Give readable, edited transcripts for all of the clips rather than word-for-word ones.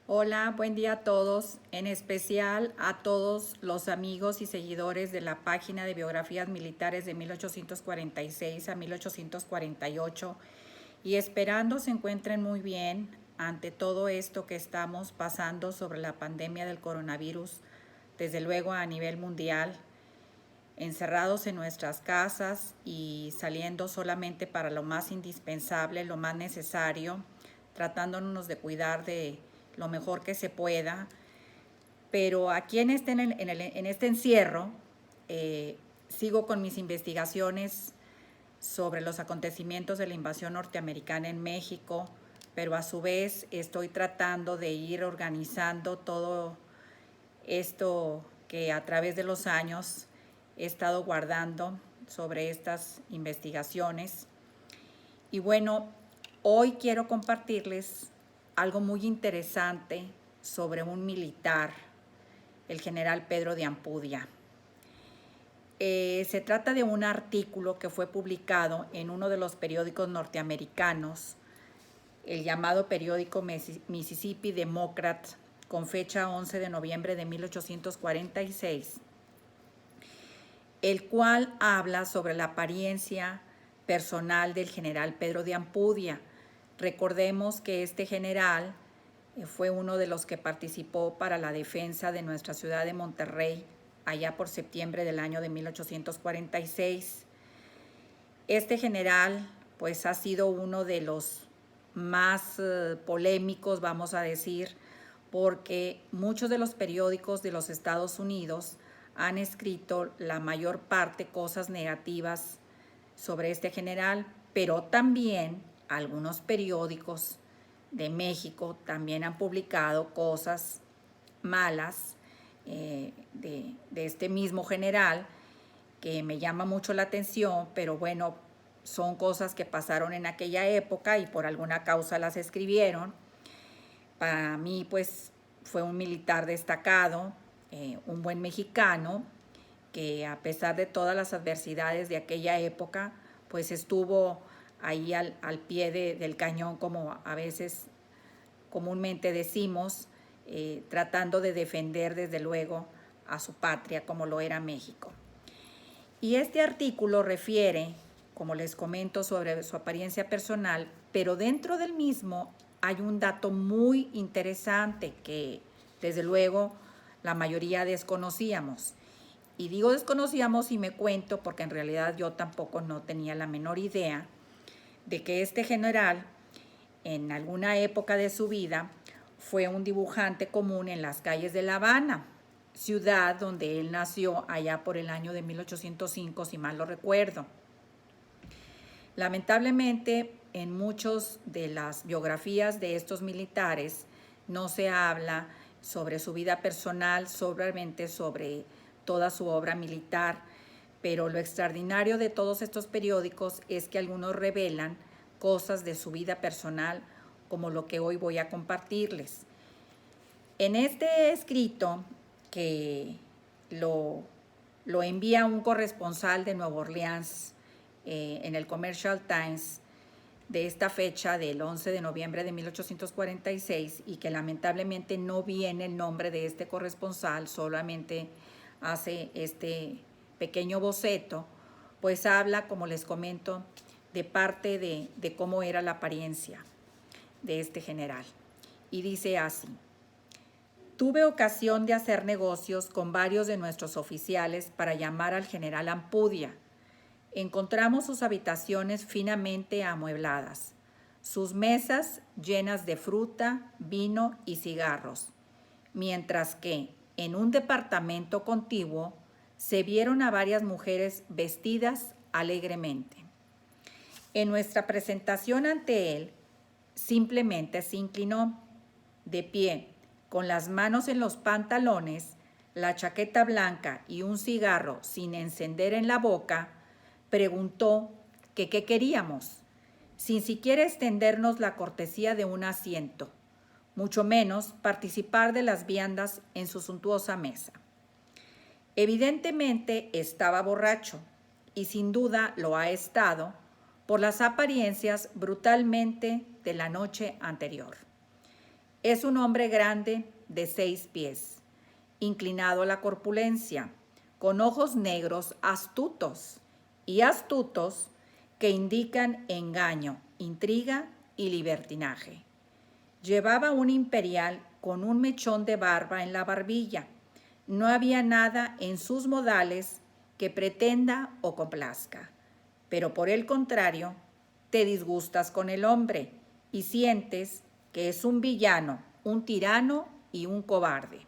Hola, buen día a todos, en especial a todos los amigos y seguidores de la página de biografías militares de 1846 a 1848 y esperando se encuentren muy bien ante todo esto que estamos pasando sobre la pandemia del coronavirus, desde luego a nivel mundial, encerrados en nuestras casas y saliendo solamente para lo más indispensable, lo más necesario, tratándonos de cuidar de lo mejor que se pueda. Pero aquí en este encierro sigo con mis investigaciones sobre los acontecimientos de la invasión norteamericana en México, pero a su vez estoy tratando de ir organizando todo esto que a través de los años he estado guardando sobre estas investigaciones. Y bueno, hoy quiero compartirles algo muy interesante sobre un militar, el general Pedro de Ampudia. Se trata de un artículo que fue publicado en uno de los periódicos norteamericanos, el llamado periódico Mississippi Democrat, con fecha 11 de noviembre de 1846, el cual habla sobre la apariencia personal del general Pedro de Ampudia. Recordemos que este general fue uno de los que participó para la defensa de nuestra ciudad de Monterrey allá por septiembre del año de 1846. Este general pues ha sido uno de los más polémicos, vamos a decir, porque muchos de los periódicos de los Estados Unidos han escrito la mayor parte cosas negativas sobre este general, pero también algunos periódicos de México también han publicado cosas malas de este mismo general que me llama mucho la atención, pero bueno, son cosas que pasaron en aquella época y por alguna causa las escribieron. Para mí, pues, fue un militar destacado, un buen mexicano, que a pesar de todas las adversidades de aquella época, pues estuvo ahí al pie del cañón, como a veces comúnmente decimos, tratando de defender desde luego a su patria como lo era México. Y este artículo refiere, como les comento, sobre su apariencia personal, pero dentro del mismo hay un dato muy interesante que desde luego la mayoría desconocíamos. Y digo desconocíamos y me cuento porque en realidad yo tampoco no tenía la menor idea de que este general en alguna época de su vida fue un dibujante común en las calles de La Habana, ciudad donde él nació allá por el año de 1805, si mal lo recuerdo. Lamentablemente, en muchas de las biografías de estos militares no se habla sobre su vida personal, solamente sobre toda su obra militar, pero lo extraordinario de todos estos periódicos es que algunos revelan cosas de su vida personal, como lo que hoy voy a compartirles. En este escrito, que lo envía un corresponsal de Nueva Orleans en el Commercial Times, de esta fecha del 11 de noviembre de 1846, y que lamentablemente no viene el nombre de este corresponsal, solamente hace este pequeño boceto, pues habla, como les comento, de parte de cómo era la apariencia de este general. Y dice así: tuve ocasión de hacer negocios con varios de nuestros oficiales para llamar al general Ampudia. Encontramos sus habitaciones finamente amuebladas, sus mesas llenas de fruta, vino y cigarros, mientras que en un departamento contiguo se vieron a varias mujeres vestidas alegremente. En nuestra presentación ante él, simplemente se inclinó, de pie, con las manos en los pantalones, la chaqueta blanca y un cigarro sin encender en la boca, preguntó que qué queríamos, sin siquiera extendernos la cortesía de un asiento, mucho menos participar de las viandas en su suntuosa mesa. Evidentemente estaba borracho, y sin duda lo ha estado, por las apariencias brutalmente de la noche anterior. Es un hombre grande de 6 pies, inclinado a la corpulencia, con ojos negros astutos que indican engaño, intriga y libertinaje. Llevaba un imperial con un mechón de barba en la barbilla. No había nada en sus modales que pretenda o complazca, pero por el contrario, te disgustas con el hombre y sientes que es un villano, un tirano y un cobarde.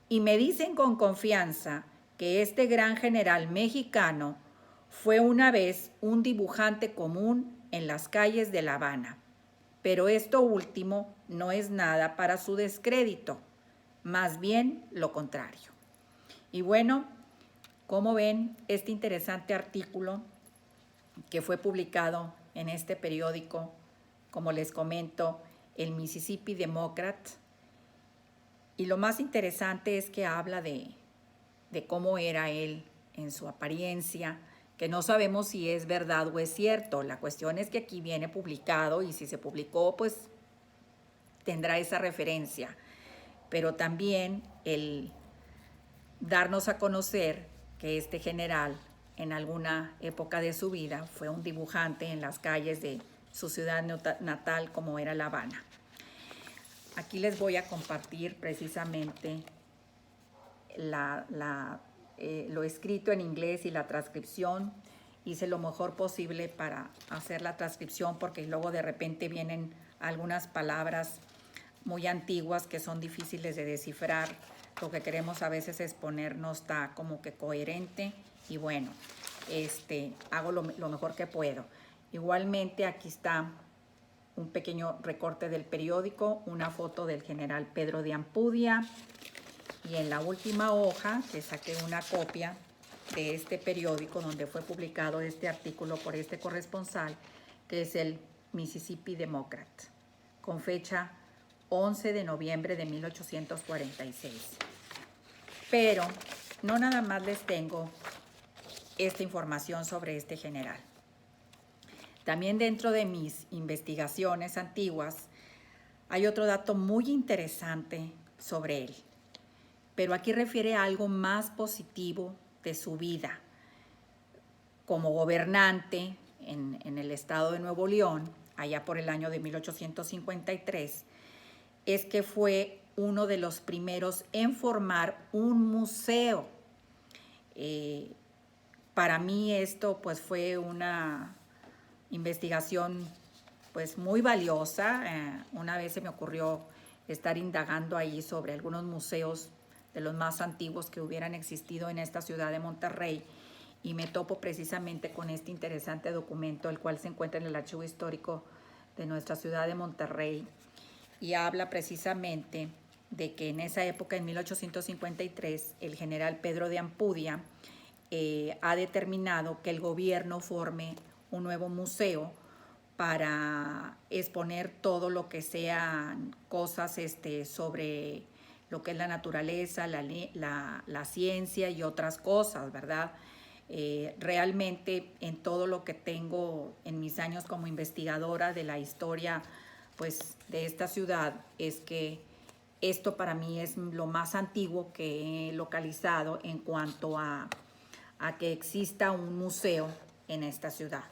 Y me dicen con confianza que este gran general mexicano fue una vez un dibujante común en las calles de La Habana. Pero esto último no es nada para su descrédito, más bien lo contrario. Y bueno, como ven, este interesante artículo que fue publicado en este periódico, como les comento, el Mississippi Democrat, y lo más interesante es que habla de cómo era él en su apariencia, que no sabemos si es verdad o es cierto. La cuestión es que aquí viene publicado y si se publicó, pues tendrá esa referencia. Pero también el darnos a conocer que este general en alguna época de su vida fue un dibujante en las calles de su ciudad natal como era La Habana. Aquí les voy a compartir precisamente lo escrito en inglés y la transcripción. Hice lo mejor posible para hacer la transcripción porque luego de repente vienen algunas palabras muy antiguas que son difíciles de descifrar. Lo que queremos a veces es poner, no está como que coherente y bueno, hago lo mejor que puedo. Igualmente aquí está un pequeño recorte del periódico, una foto del general Pedro de Ampudia y en la última hoja que saqué una copia de este periódico donde fue publicado este artículo por este corresponsal, que es el Mississippi Democrat, con fecha 11 de noviembre de 1846. Pero no nada más les tengo esta información sobre este general. También dentro de mis investigaciones antiguas hay otro dato muy interesante sobre él, pero aquí refiere a algo más positivo de su vida. Como gobernante en el estado de Nuevo León, allá por el año de 1853, es que fue uno de los primeros en formar un museo. Para mí esto pues fue una investigación pues muy valiosa. Una vez se me ocurrió estar indagando ahí sobre algunos museos de los más antiguos que hubieran existido en esta ciudad de Monterrey y me topo precisamente con este interesante documento, el cual se encuentra en el archivo histórico de nuestra ciudad de Monterrey y habla precisamente de que en esa época, en 1853, el general Pedro de Ampudia ha determinado que el gobierno forme un nuevo museo para exponer todo lo que sean cosas sobre lo que es la naturaleza, la ciencia y otras cosas, ¿verdad? Realmente en todo lo que tengo en mis años como investigadora de la historia pues, de esta ciudad es que esto para mí es lo más antiguo que he localizado en cuanto a que exista un museo en esta ciudad.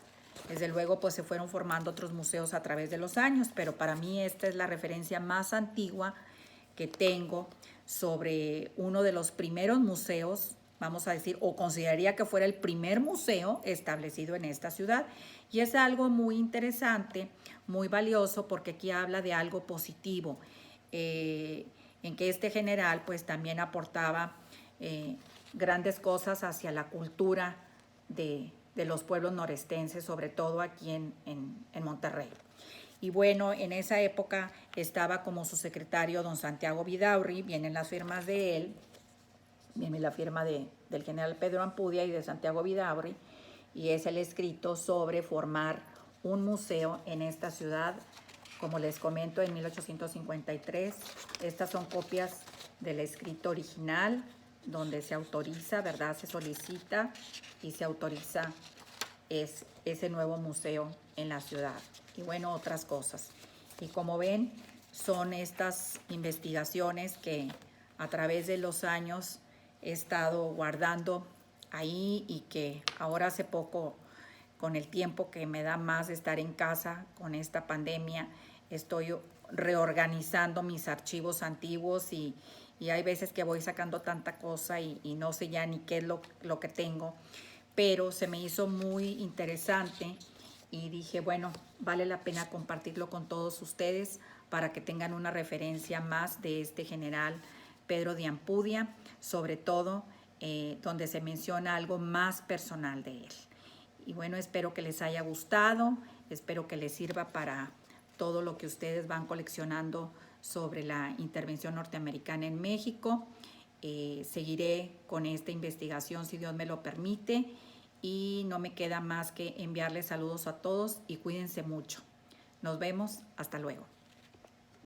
Desde luego, pues se fueron formando otros museos a través de los años, pero para mí esta es la referencia más antigua que tengo sobre uno de los primeros museos, vamos a decir, o consideraría que fuera el primer museo establecido en esta ciudad. Y es algo muy interesante, muy valioso, porque aquí habla de algo positivo, en que este general pues también aportaba grandes cosas hacia la cultura de los pueblos norestenses, sobre todo aquí en Monterrey. Y bueno, en esa época estaba como su secretario don Santiago Vidaurri, vienen las firmas de él, viene la firma del general Pedro Ampudia y de Santiago Vidaurri, y es el escrito sobre formar un museo en esta ciudad, como les comento, en 1853. Estas son copias del escrito original, donde se autoriza, ¿verdad? Se solicita y se autoriza ese nuevo museo en la ciudad. Y bueno, otras cosas. Y como ven, son estas investigaciones que a través de los años he estado guardando ahí y que ahora hace poco, con el tiempo que me da más de estar en casa con esta pandemia, estoy reorganizando mis archivos antiguos y hay veces que voy sacando tanta cosa y no sé ya ni qué es lo que tengo, pero se me hizo muy interesante y dije, bueno, vale la pena compartirlo con todos ustedes para que tengan una referencia más de este general Pedro de Ampudia, sobre todo donde se menciona algo más personal de él. Y bueno, espero que les haya gustado, espero que les sirva para todo lo que ustedes van coleccionando sobre la intervención norteamericana en México. Seguiré con esta investigación si Dios me lo permite y no me queda más que enviarles saludos a todos y cuídense mucho. Nos vemos, hasta luego.